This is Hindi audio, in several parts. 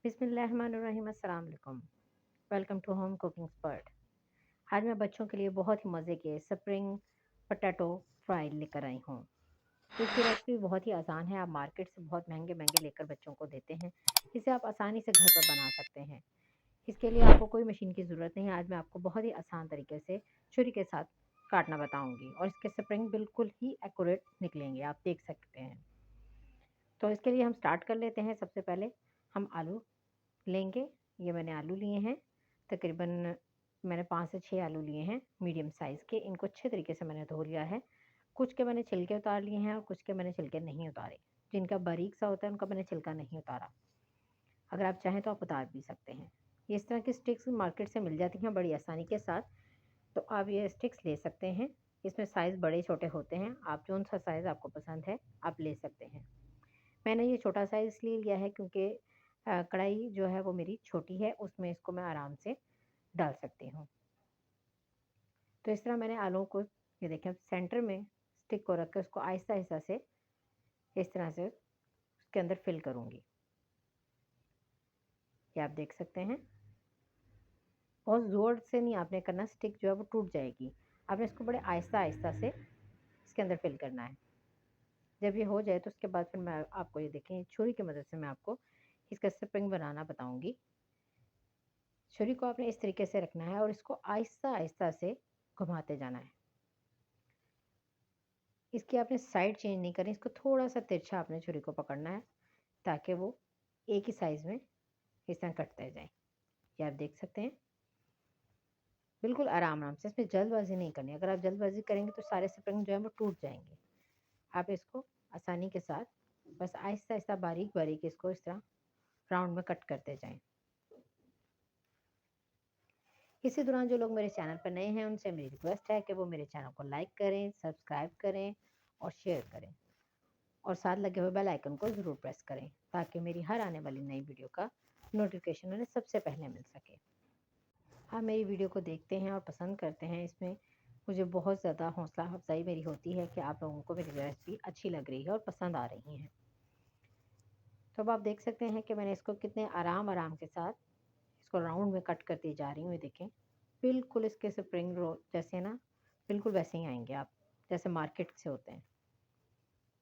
बिस्मिल्लाहिर्रहमानिर्रहीम अस्सलाम वालेकुम। Welcome to home cooking expert. आज मैं बच्चों के लिए बहुत ही मज़े के स्प्रिंग पोटैटो फ्राई लेकर आई हूँ। इसकी रेसिपी बहुत ही आसान है। आप मार्केट से बहुत महंगे-महंगे लेकर बच्चों को देते हैं। इसे आप आसानी से घर पर बना सकते हैं। इसके लिए आपको कोई मशीन की ज़रूरत नहीं है। आज मैं आपको बहुत ही आसान तरीके से छुरी के साथ काटना बताऊँगी और इसके स्प्रिंग बिल्कुल ही एक्यूरेट निकलेंगे, आप देख सकते हैं। तो इसके लिए हम स्टार्ट कर लेते हैं। सबसे पहले हम आलू लेंगे। ये मैंने आलू लिए हैं, तकरीबन मैंने 5 से 6 आलू लिए हैं मीडियम साइज़ के। इनको अच्छे तरीके से मैंने धो लिया है। कुछ के मैंने छिलके उतार लिए हैं और कुछ के मैंने छिलके नहीं उतारे। जिनका बारीक सा होता है उनका मैंने छिलका नहीं उतारा। अगर आप चाहें तो आप उतार भी सकते हैं। इस तरह की स्टिक्स मार्केट से मिल जाती हैं बड़ी आसानी के साथ, तो आप ये स्टिक्स ले सकते हैं। इसमें साइज़ बड़े छोटे होते हैं, आप जौन सा साइज़ आपको पसंद है आप ले सकते हैं। मैंने ये छोटा साइज़ इसलिए लिया है क्योंकि कढ़ाई जो है वो मेरी छोटी है, उसमें इसको मैं आराम से डाल सकती हूँ। तो इस तरह मैंने आलूओं को, ये देखें, सेंटर में स्टिक को रख कर उसको आहिस्ता-आहिस्ता से इस तरह से उसके अंदर फिल करूँगी। ये आप देख सकते हैं। बहुत ज़ोर से नहीं आपने करना, स्टिक जो है वो टूट जाएगी। आपने इसको बड़े आहिस्ता-आहिस्ता से इसके अंदर फिल करना है। जब ये हो जाए तो उसके बाद फिर मैं आपको, ये देखें, छुरी की मदद से मैं आपको इसका स्प्रिंग बनाना बताऊँगी। छुरी को आपने इस तरीके से रखना है और इसको आहिस्ता-आहिस्ता से घुमाते जाना है। इसकी आपने साइड चेंज नहीं करनी, इसको थोड़ा-सा तिरछा आपने छुरी को पकड़ना है ताकि वो एक ही साइज़ में इस तरह कटते जाएँ। ये आप देख सकते हैं। बिल्कुल आराम-आराम से, इसमें जल्दबाज़ी नहीं करनी। अगर आप जल्दबाज़ी करेंगे तो सारे स्प्रिंग जो हैं वो टूट जाएँगे। आप इसको आसानी के साथ बस आहिस्ता-आहिस्ता, बारीक-बारीक इसको इस तरह राउंड में कट करते जाएँ। इसी दौरान जो लोग मेरे चैनल पर नए हैं उनसे मेरी रिक्वेस्ट है कि वो मेरे चैनल को लाइक करें, सब्सक्राइब करें और शेयर करें और साथ लगे हुए बेल आइकन को ज़रूर प्रेस करें ताकि मेरी हर आने वाली नई वीडियो का नोटिफिकेशन उन्हें सबसे पहले मिल सके। आप मेरी वीडियो को देखते हैं और पसंद करते हैं, इसमें मुझे बहुत ज़्यादा हौसला अफजाई मेरी होती है कि आप लोगों को मेरी रेसिपी अच्छी लग रही है और पसंद आ रही हैं। तो अब आप देख सकते हैं कि मैंने इसको कितने आराम के साथ इसको राउंड में कट करती जा रही हूँ। ये देखें, बिल्कुल इसके स्प्रिंग रोल जैसे ना, बिल्कुल वैसे ही आएंगे आप, जैसे मार्केट से होते हैं।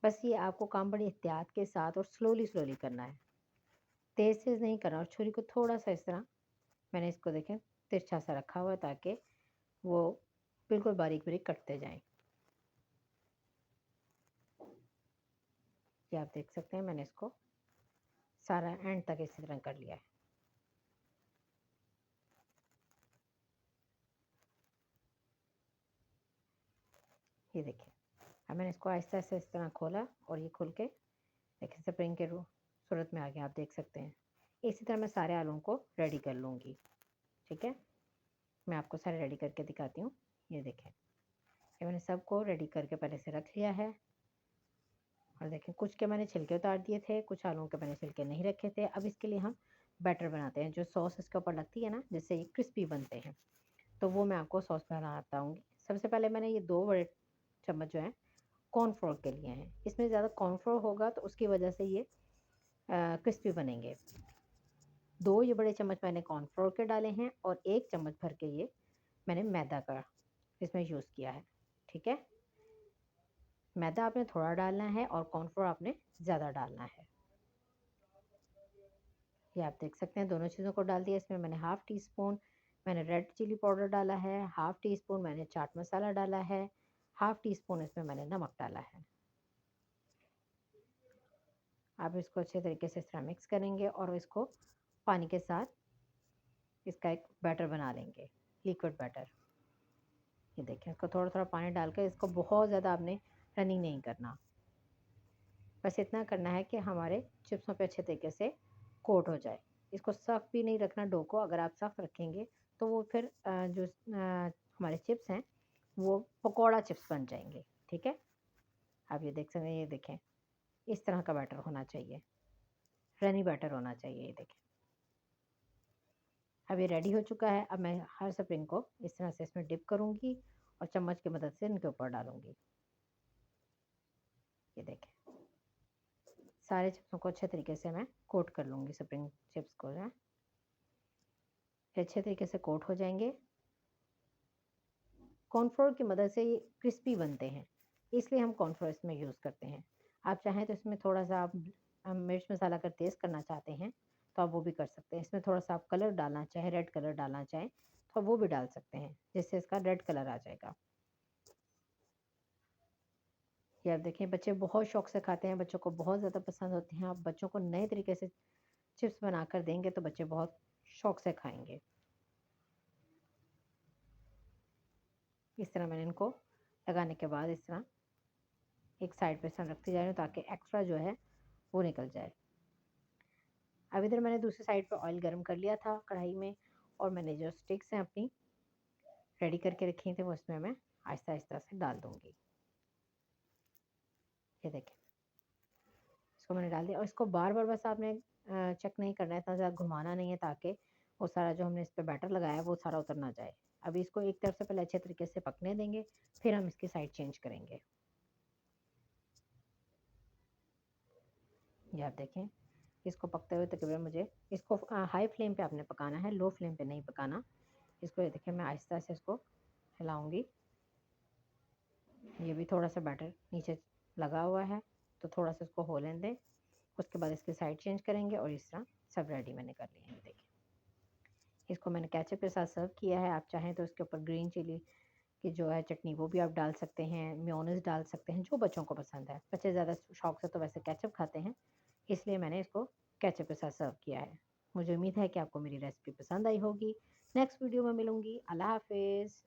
बस ये आपको काम बड़ी एहतियात के साथ और स्लोली करना है, तेज़ नहीं करना। और छुरी को थोड़ा सा इस तरह मैंने इसको, देखें, तिरछा सा रखा हुआ है ताकि वो बिल्कुल बारीक बारीक कटते जाएं। ये आप देख सकते हैं, मैंने इसको सारा एंड तक इसी तरह कर लिया है। ये देखिए, अब मैंने इसको आहिस्ता आहिस्ता इस तरह खोला और ये खुल के, देखिए, स्प्रिंग के सूरत में आ गया, आप देख सकते हैं। इसी तरह मैं सारे आलूओं को रेडी कर लूँगी। ठीक है, मैं आपको सारे रेडी करके दिखाती हूँ। ये देखें, ये मैंने सबको रेडी करके पहले से रख लिया है। और देखें, कुछ के मैंने छिलके उतार दिए थे, कुछ आलूओं के मैंने छिलके नहीं रखे थे। अब इसके लिए हम बैटर बनाते हैं, जो सॉस इसके ऊपर लगती है ना, जिससे ये क्रिस्पी बनते हैं। तो वो मैं आपको सॉस बनाना बताऊँगी। सबसे पहले मैंने ये 2 बड़े चम्मच जो हैं कॉर्नफ्लोर के लिए हैं। इसमें ज़्यादा कॉर्नफ्लोर होगा तो उसकी वजह से ये क्रिस्पी बनेंगे। 2 ये बड़े चम्मच मैंने कॉर्नफ्लोर के डाले हैं और 1 चम्मच भर के ये मैंने मैदा का इसमें यूज़ किया है। ठीक है, मैदा आपने थोड़ा डालना है और कॉर्नफ्लोर आपने ज़्यादा डालना है। ये आप देख सकते हैं, दोनों चीज़ों को डाल दिया। इसमें मैंने हाफ़ टी स्पून मैंने रेड चिली पाउडर डाला है, हाफ़ टी स्पून मैंने चाट मसाला डाला है, हाफ़ टी स्पून इसमें मैंने नमक डाला है। आप इसको अच्छे तरीके से इस तरह मिक्स करेंगे और इसको पानी के साथ इसका एक बैटर बना लेंगे, लिक्विड बैटर। ये देखें, इसको थोड़ा पानी डालकर, इसको बहुत ज़्यादा आपने रनिंग नहीं करना, बस इतना करना है कि हमारे चिप्सों पे अच्छे तरीके से कोट हो जाए। इसको सख्त भी नहीं रखना डो को, अगर आप सख्त रखेंगे तो वो फिर हमारे चिप्स हैं वो पकौड़ा चिप्स बन जाएंगे। ठीक है, आप ये देख सकते हैं, ये देखें, इस तरह का बैटर होना चाहिए, रनी बैटर होना चाहिए। ये देखें, अब ये रेडी हो चुका है। अब मैं हर स्प्रिंग को इस तरह से इसमें डिप करूँगी और चम्मच की मदद से इनके ऊपर डालूँगी। ये देखें, सारे चिप्सों को अच्छे तरीके से मैं कोट कर लूँगी, स्प्रिंग चिप्स को ना। ये अच्छे तरीके से कोट हो जाएँगे। कॉर्नफ्लोर की मदद से ये क्रिस्पी बनते हैं, इसलिए हम कॉर्नफ्लोर इसमें यूज़ करते हैं। आप चाहें तो इसमें थोड़ा-सा आप मिर्च मसाला अगर तेज़ करना चाहते हैं, तो आप वो भी कर सकते हैं। इसमें थोड़ा-सा आप कलर डालना चाहें, रेड कलर डालना चाहें, तो वो भी डाल सकते हैं, जिससे इसका रेड कलर आ जाएगा। ये आप देखें बच्चे बहुत शौक से खाते हैं, बच्चों को बहुत ज़्यादा पसंद होती हैं। आप बच्चों को नए तरीके से चिप्स बनाकर देंगे तो बच्चे बहुत शौक से खाएँगे। इस तरह मैंने इनको लगाने के बाद इस तरह एक साइड पे इस तरह रखती जा रही हूँ ताकि एक्स्ट्रा जो है वो निकल जाए। अब इधर मैंने दूसरी साइड पे ऑयल गरम कर लिया था कढ़ाई में, और मैंने जो स्टिक्स हैं अपनी रेडी करके रखी थी वो इसमें मैं आहिस्ता-आहिस्ता से डाल दूँगी। ये देखें, इसको मैंने डाल दिया और इसको बार-बार बस आपने चेक नहीं करना है, इतना ज़्यादा घुमाना नहीं है ताकि वो सारा जो हमने इस पे बैटर लगाया है वो सारा उतर ना जाए। अभी इसको एक तरफ से पहले अच्छे तरीके से पकने देंगे, फिर हम इसकी साइड चेंज करेंगे। ये आप देखें, इसको पकते हुए तकरीबन मुझे इसको हाई फ्लेम पे आपने पकाना है, लो फ्लेम पे नहीं पकाना। इसको ये देखिए मैं आहिस्ता से इसको हिलाऊँगी। ये भी थोड़ा-सा बैटर नीचे लगा हुआ है, तो थोड़ा-सा इसको होने दें। उसके बाद इसकी साइड चेंज करेंगे और इस तरह सब रेडी मैंने कर लिए हैं, देखिए। इसको मैंने केचप के साथ सर्व किया है, आप चाहें तो इसके ऊपर ग्रीन चिली की जो है चटनी वो भी आप डाल सकते हैं, मेयोनेज़ डाल सकते हैं, जो बच्चों को पसंद है। बच्चे ज़्यादा शौक से तो वैसे केचप खाते हैं, इसलिए मैंने इसको केचप के साथ सर्व किया है। मुझे उम्मीद है कि आपको मेरी रेसिपी पसंद आई होगी। नेक्स्ट वीडियो में मिलूँगी। अल्लाह हाफ़िज़।